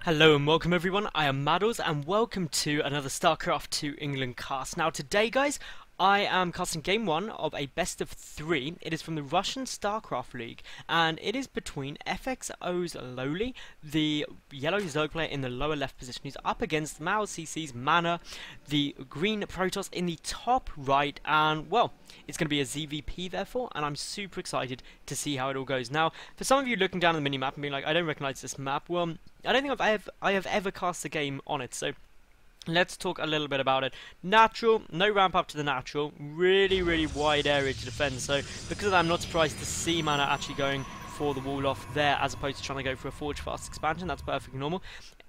Hello and welcome everyone, I am Madals and welcome to another StarCraft 2 England cast. Now today guys, I am casting game 1 of a best of 3. It is from the Russian StarCraft League and it is between FXOLoWeLy, the yellow Zerg player in the lower left position, who's up against Mao CC's MaNa, the green Protoss in the top right, and well, it's going to be a ZvP therefore, and I'm super excited to see how it all goes. Now, for some of you looking down at the mini-map and being like, I don't recognize this map, well, I don't think I have ever cast a game on it, so let's talk a little bit about it. Natural, no ramp up to the natural, really wide area to defend, so because of that I'm not surprised to see MaNa actually going for the wall off there as opposed to trying to go for a forge fast expansion. That's perfectly normal.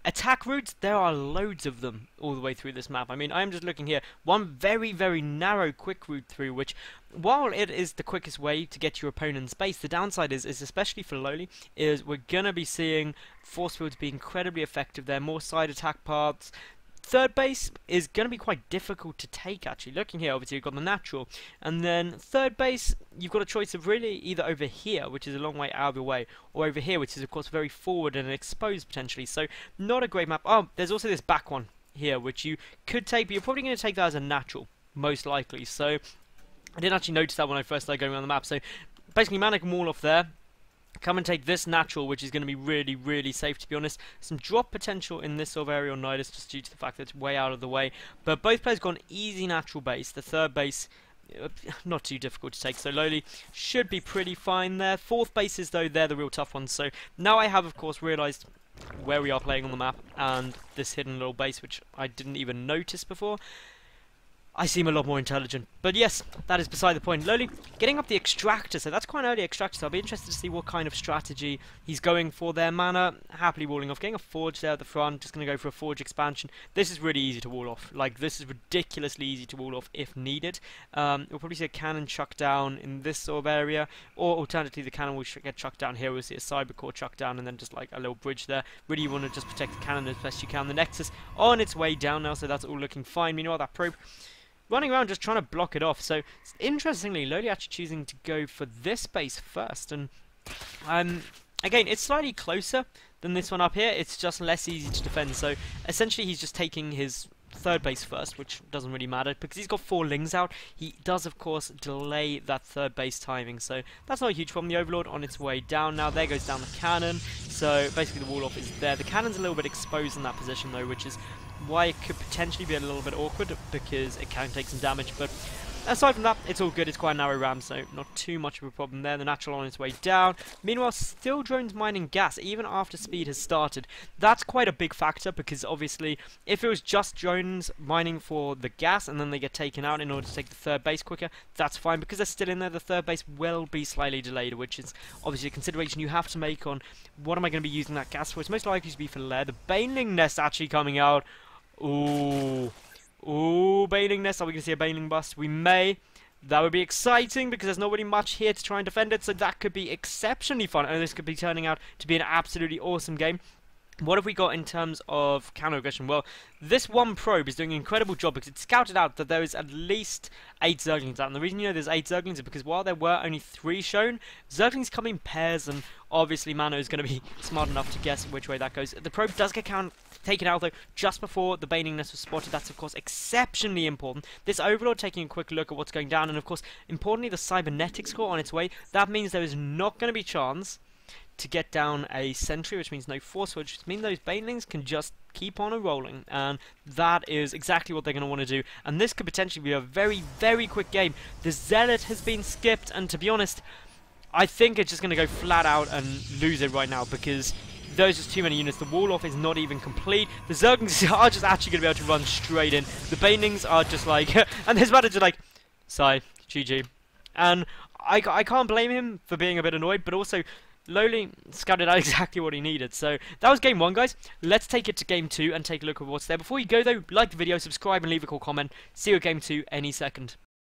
Attack routes, there are loads of them all the way through this map. I mean, I'm just looking here, one very narrow quick route through, which while it is the quickest way to get your opponent's base, the downside is especially for Lowly, is we're going to be seeing force fields be incredibly effective there, more side attack paths. Third base is going to be quite difficult to take actually. Looking here, obviously you've got the natural, and then third base you've got a choice of really either over here, which is a long way out of your way, or over here, which is of course very forward and exposed potentially, so not a great map. Oh, there's also this back one here which you could take, but you're probably going to take that as a natural, most likely, so I didn't actually notice that when I first started going around the map. So basically MaNa can wall off there, come and take this natural, which is going to be really safe, to be honest. Some drop potential in this sort of area on Nidus, just due to the fact that it's way out of the way. But both players got an easy natural base. The third base, not too difficult to take, so Lowly should be pretty fine there. Fourth bases, though, they're the real tough ones. So now I have, of course, realised where we are playing on the map, and this hidden little base, which I didn't even notice before. I seem a lot more intelligent. But yes, that is beside the point. Lowly getting up the extractor, so that's quite an early extractor, so I'll be interested to see what kind of strategy he's going for there. MaNa happily walling off, getting a forge there at the front, just going to go for a forge expansion. This is really easy to wall off. Like, this is ridiculously easy to wall off if needed. You'll probably see a cannon chucked down in this sort of area, or alternatively the cannon will get chucked down here. We'll see a cyber core chucked down, and then just like a little bridge there. Really you want to just protect the cannon as best you can. The Nexus on its way down now, so that's all looking fine. Meanwhile, that probe running around just trying to block it off. So interestingly, Lowly actually choosing to go for this base first, and again, it's slightly closer than this one up here. It's just less easy to defend. So essentially he's just taking his third base first, which doesn't really matter because he's got 4 lings out. He does of course delay that third base timing, so that's not a huge problem. The Overlord on its way down now. There goes down the cannon, so basically the wall off is there. The cannon's a little bit exposed in that position though, which is why it could potentially be a little bit awkward because it can take some damage, but aside from that, it's all good. It's quite a narrow ram, so not too much of a problem there. The natural on its way down. Meanwhile, still drones mining gas, even after speed has started. That's quite a big factor, because obviously, if it was just drones mining for the gas, and then they get taken out in order to take the third base quicker, that's fine. Because they're still in there, the third base will be slightly delayed, which is obviously a consideration you have to make on what am I going to be using that gas for. It's most likely to be for lair. The Baneling nest actually coming out. Ooh, Baneling nest. Are we going to see a Baneling bust? We may. That would be exciting because there's nobody much here to try and defend it, so that could be exceptionally fun, and this could be turning out to be an absolutely awesome game. What have we got in terms of counter aggression? Well, this one probe is doing an incredible job because it scouted out that there is at least 8 Zerglings out. And the reason you know there's 8 Zerglings is because while there were only 3 shown, Zerglings come in pairs, and obviously MaNa is going to be smart enough to guess which way that goes. The probe does get taken out though just before the Baneling nest was spotted. That's of course exceptionally important. This Overlord taking a quick look at what's going down, and of course importantly the cybernetics core on its way. That means there is not going to be chance to get down a sentry, which means no force, which means those Banelings can just keep on rolling, and that is exactly what they're going to want to do. And this could potentially be a very quick game. The Zealot has been skipped, and to be honest, I think it's just going to go flat out and lose it right now because there's just too many units. The wall off is not even complete. The Zerglings are just actually going to be able to run straight in. The Banelings are just like, and this matter just like, sigh, GG. And I can't blame him for being a bit annoyed, but also Lowly scouted out exactly what he needed. So that was game 1, guys. Let's take it to game 2 and take a look at what's there. Before you go though, like the video, subscribe and leave a cool comment. See you at game 2 any second.